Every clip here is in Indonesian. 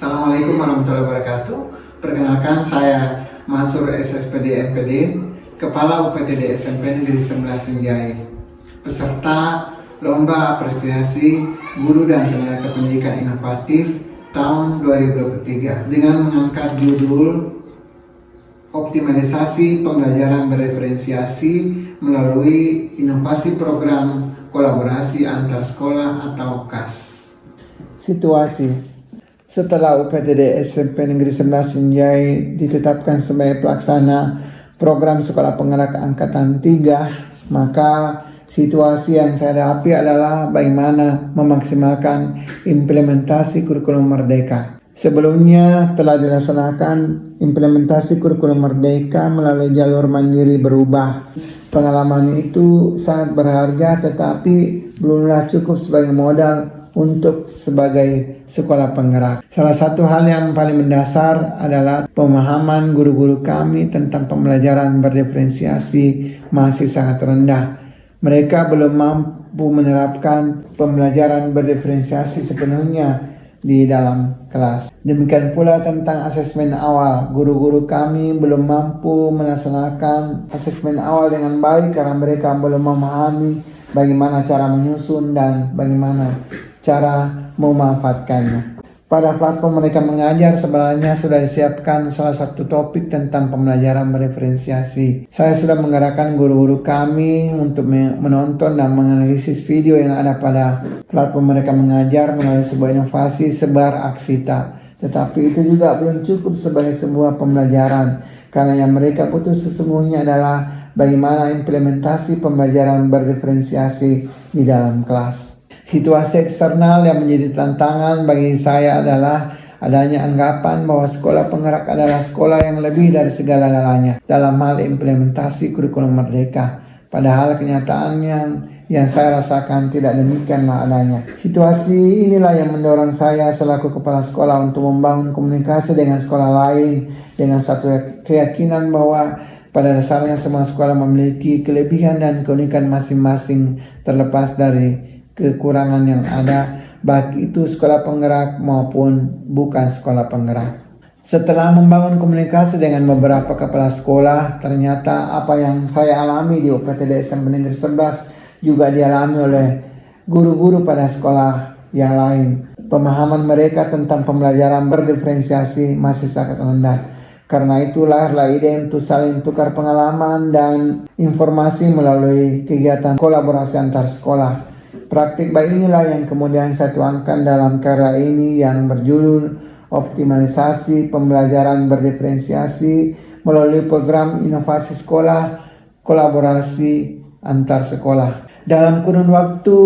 Assalamualaikum warahmatullahi wabarakatuh. Perkenalkan, saya Mansur SSPD MPD, Kepala UPTD SMP Negeri 11 Sinjai, peserta Lomba Apresiasi Guru dan Tenaga Pendidikan Inovatif tahun 2023 dengan mengangkat judul Optimalisasi Pembelajaran Berdiferensiasi melalui Inovasi Program Kolaborasi Antar Sekolah atau KAS. Situasi setelah UPTD SMP Negeri 11 Sinjai ditetapkan sebagai pelaksana program Sekolah Penggerak Angkatan 3, maka situasi yang saya hadapi adalah bagaimana memaksimalkan implementasi kurikulum merdeka. Sebelumnya telah dilaksanakan implementasi kurikulum merdeka melalui jalur mandiri berubah. Pengalaman itu sangat berharga, tetapi belumlah cukup sebagai modal untuk sebagai sekolah penggerak. Salah satu hal yang paling mendasar adalah pemahaman guru-guru kami tentang pembelajaran berdiferensiasi masih sangat rendah. Mereka belum mampu menerapkan pembelajaran berdiferensiasi sepenuhnya di dalam kelas. Demikian pula tentang asesmen awal. Guru-guru kami belum mampu melaksanakan asesmen awal dengan baik karena mereka belum memahami bagaimana cara menyusun dan bagaimana cara memanfaatkannya. Pada platform mereka mengajar sebenarnya sudah disiapkan salah satu topik tentang pembelajaran berdiferensiasi. Saya sudah menggerakkan guru-guru kami untuk menonton dan menganalisis video yang ada pada platform mereka mengajar melalui sebuah inovasi sebar aksita. Tetapi itu juga belum cukup sebagai sebuah pembelajaran, karena yang mereka butuh sesungguhnya adalah bagaimana implementasi pembelajaran berdiferensiasi di dalam kelas. Situasi eksternal yang menjadi tantangan bagi saya adalah adanya anggapan bahwa sekolah penggerak adalah sekolah yang lebih dari segala-galanya dalam hal implementasi kurikulum merdeka. Padahal kenyataan yang saya rasakan tidak demikianlah adanya. Situasi inilah yang mendorong saya selaku kepala sekolah untuk membangun komunikasi dengan sekolah lain dengan satu keyakinan bahwa pada dasarnya semua sekolah memiliki kelebihan dan keunikan masing-masing terlepas dari kekurangan yang ada, baik itu sekolah penggerak maupun bukan sekolah penggerak. Setelah membangun komunikasi dengan beberapa kepala sekolah, ternyata apa yang saya alami di UPTD SMP Negeri 11 juga dialami oleh guru-guru pada sekolah yang lain. Pemahaman mereka tentang pembelajaran berdiferensiasi masih sangat rendah. Karena itu lahirlah ide untuk saling tukar pengalaman dan informasi melalui kegiatan kolaborasi antar sekolah. Praktik baik inilah yang kemudian saya tuangkan dalam karya ini yang berjudul Optimalisasi Pembelajaran Berdiferensiasi melalui Program Inovasi Sekolah Kolaborasi Antar Sekolah. Dalam kurun waktu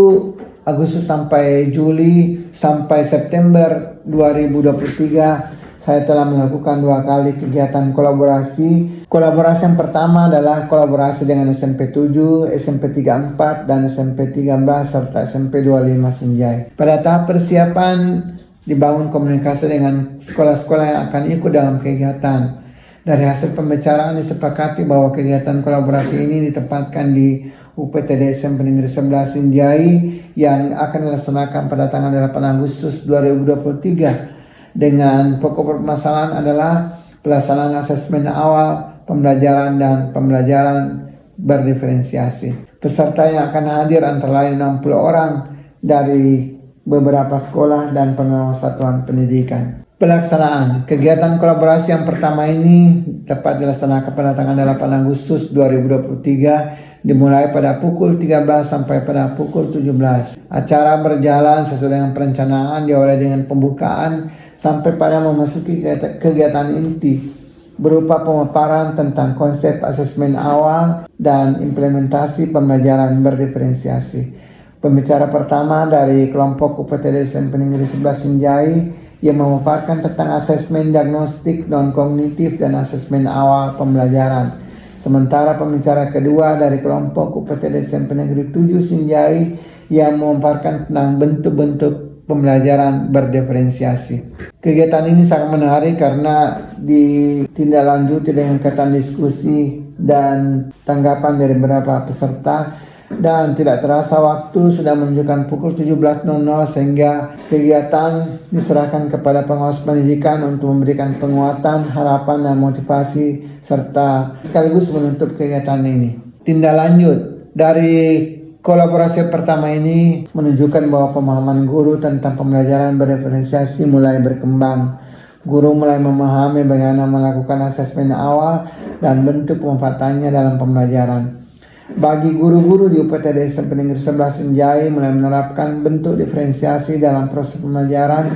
Agustus sampai Juli sampai September 2023, saya telah melakukan 2 kali kegiatan kolaborasi. Kolaborasi yang pertama adalah kolaborasi dengan SMP 7, SMP 34, dan SMP 13 serta SMP 25 Sinjai. Pada tahap persiapan dibangun komunikasi dengan sekolah-sekolah yang akan ikut dalam kegiatan. Dari hasil pembicaraan disepakati bahwa kegiatan kolaborasi ini ditempatkan di UPTD SMP Negeri 11 Sinjai yang akan dilaksanakan pada tanggal 8 Agustus 2023. Dengan pokok permasalahan adalah pelaksanaan asesmen awal, pembelajaran dan pembelajaran berdiferensiasi. Peserta yang akan hadir antara lain 60 orang dari beberapa sekolah dan pengelola satuan pendidikan. Pelaksanaan kegiatan kolaborasi yang pertama ini dapat dilaksanakan pada tanggal 8 Agustus 2023 dimulai pada pukul 13 sampai pada pukul 17. Acara berjalan sesuai dengan perencanaan, diawali dengan pembukaan sampai pada memasuki kegiatan inti berupa pemaparan tentang konsep asesmen awal dan implementasi pembelajaran berdiferensiasi. Pembicara pertama dari kelompok UPTD SMP Negeri 11 Sinjai yang memaparkan tentang asesmen diagnostik non-kognitif dan asesmen awal pembelajaran. Sementara pembicara kedua dari kelompok UPTD SMP Negeri 7 Sinjai yang memaparkan tentang bentuk-bentuk pembelajaran berdiferensiasi. Kegiatan ini sangat menarik karena ditindaklanjuti dengan kegiatan diskusi dan tanggapan dari beberapa peserta Dan tidak terasa waktu sudah menunjukkan pukul 17.00 sehingga kegiatan diserahkan kepada pengawas pendidikan untuk memberikan penguatan, harapan dan motivasi serta sekaligus menutup kegiatan ini. Tindak lanjut dari kolaborasi pertama ini menunjukkan bahwa pemahaman guru tentang pembelajaran berdiferensiasi mulai berkembang. Guru mulai memahami bagaimana melakukan asesmen awal dan bentuk pemanfaatannya dalam pembelajaran. Bagi guru-guru di UPTD SMP Negeri 11 Sinjai mulai menerapkan bentuk diferensiasi dalam proses pembelajaran,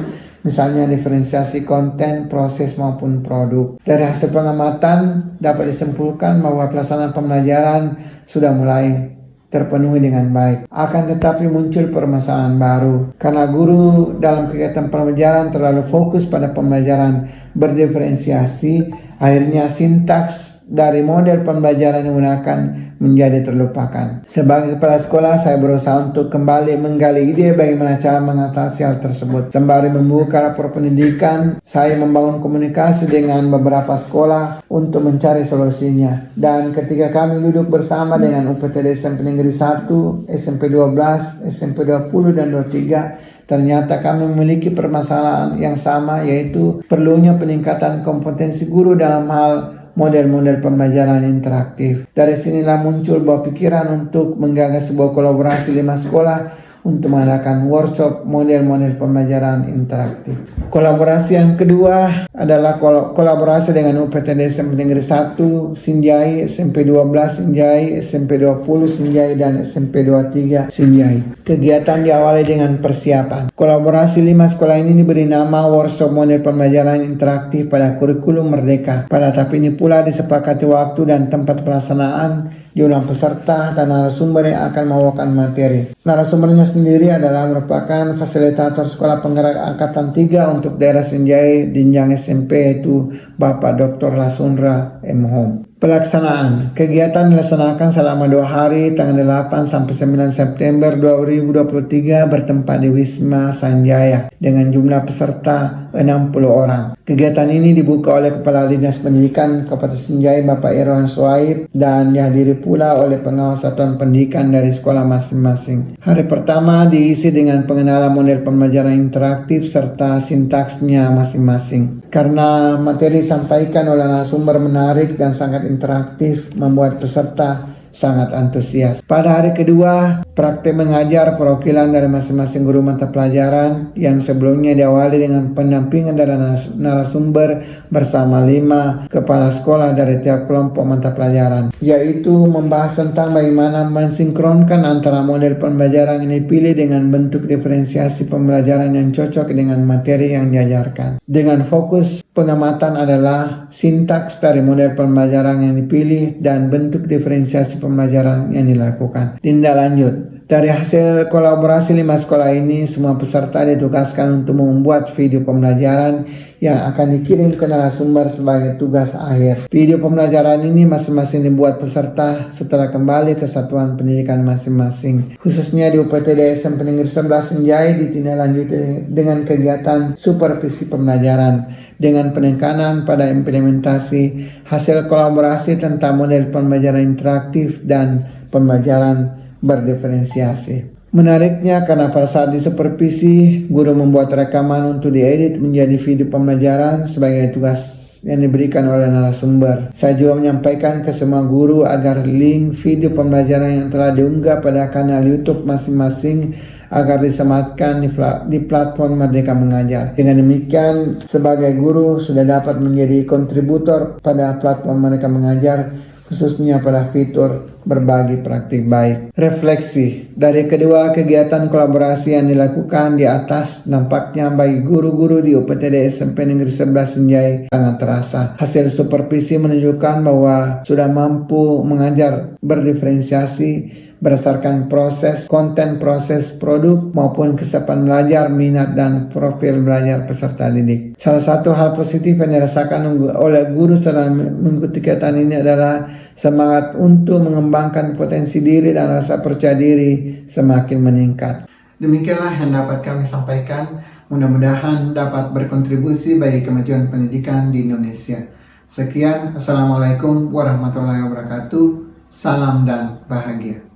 misalnya diferensiasi konten, proses maupun produk. Dari hasil pengamatan dapat disimpulkan bahwa pelaksanaan pembelajaran sudah mulai terpenuhi dengan baik. Akan tetapi muncul permasalahan baru karena guru dalam kegiatan pembelajaran terlalu fokus pada pembelajaran berdiferensiasi, akhirnya sintaks dari model pembelajaran yang digunakan menjadi terlupakan. Sebagai kepala sekolah, saya berusaha untuk kembali menggali ide bagaimana cara mengatasi hal tersebut. Sembari membuka rapor pendidikan, saya membangun komunikasi dengan beberapa sekolah untuk mencari solusinya. Dan ketika kami duduk bersama dengan UPTD SMP Negeri 1, SMP 12, SMP 20 dan 23, ternyata kami memiliki permasalahan yang sama, yaitu perlunya peningkatan kompetensi guru dalam hal model-model pembelajaran interaktif. Dari sinilah muncul bahwa pikiran untuk menggagas sebuah kolaborasi 5 sekolah untuk mengadakan workshop model-model pembelajaran interaktif. Kolaborasi yang kedua adalah kolaborasi dengan UPTD SMP Negeri 1 Sinjai, SMP 12 Sinjai, SMP 20 Sinjai, dan SMP 23 Sinjai. Kegiatan diawali dengan persiapan. Kolaborasi 5 sekolah ini diberi nama workshop model pembelajaran interaktif pada kurikulum Merdeka. Pada tahap ini pula disepakati waktu dan tempat pelaksanaan, diulang peserta dan narasumber yang akan membawakan materi. Narasumbernya sendiri adalah merupakan fasilitator sekolah penggerak angkatan 3 untuk daerah Sinjai jenjang SMP, yaitu Bapak Dr. Lasundra M. Hom. Pelaksanaan kegiatan dilaksanakan selama 2 hari tanggal 8 sampai 9 September 2023 bertempat di Wisma Sanjaya dengan jumlah peserta 60 orang. Kegiatan ini dibuka oleh Kepala Dinas Pendidikan Kabupaten Sinjai Bapak Irwan Suaib dan dihadiri pula oleh pengawas satuan pendidikan dari sekolah masing-masing. Hari pertama diisi dengan pengenalan model pembelajaran interaktif serta sintaksnya masing-masing. Karena materi disampaikan oleh narasumber menarik dan sangat interaktif, membuat peserta sangat antusias. Pada hari kedua, praktik mengajar perwakilan dari masing-masing guru mata pelajaran yang sebelumnya diawali dengan pendampingan dari narasumber bersama 5 kepala sekolah dari tiap kelompok mata pelajaran, yaitu membahas tentang bagaimana mensinkronkan antara model pembelajaran yang dipilih dengan bentuk diferensiasi pembelajaran yang cocok dengan materi yang diajarkan. Dengan fokus pengamatan adalah sintaks dari model pembelajaran yang dipilih dan bentuk diferensiasi pembelajaran yang dilakukan. Tindak lanjut. Dari hasil kolaborasi 5 sekolah ini, semua peserta ditugaskan untuk membuat video pembelajaran yang akan dikirim ke narasumber sebagai tugas akhir. Video pembelajaran ini masing-masing dibuat peserta setelah kembali ke satuan pendidikan masing-masing. Khususnya di UPTD SMP Negeri 11 Sinjai ditindaklanjuti dengan kegiatan supervisi pembelajaran dengan penekanan pada implementasi hasil kolaborasi tentang model pembelajaran interaktif dan pembelajaran berdiferensiasi. Menariknya karena pada saat disupervisi, guru membuat rekaman untuk diedit menjadi video pembelajaran sebagai tugas yang diberikan oleh narasumber. Saya juga menyampaikan ke semua guru agar link video pembelajaran yang telah diunggah pada kanal YouTube masing-masing agar disematkan di platform Merdeka Mengajar. Dengan demikian, sebagai guru sudah dapat menjadi kontributor pada platform Merdeka Mengajar, khususnya pada fitur berbagi praktik baik. Refleksi dari kedua kegiatan kolaborasi yang dilakukan di atas, nampaknya bagi guru-guru di UPTD SMP Negeri 11 Sinjai sangat terasa. Hasil supervisi menunjukkan bahwa sudah mampu mengajar berdiferensiasi berdasarkan proses konten, proses produk maupun kesiapan belajar, minat dan profil belajar peserta didik. Salah satu hal positif yang dirasakan oleh guru setelah mengikuti kegiatan ini adalah semangat untuk mengembangkan potensi diri dan rasa percaya diri semakin meningkat. Demikianlah yang dapat kami sampaikan. Mudah-mudahan dapat berkontribusi bagi kemajuan pendidikan di Indonesia. Sekian, Assalamualaikum warahmatullahi wabarakatuh. Salam dan bahagia.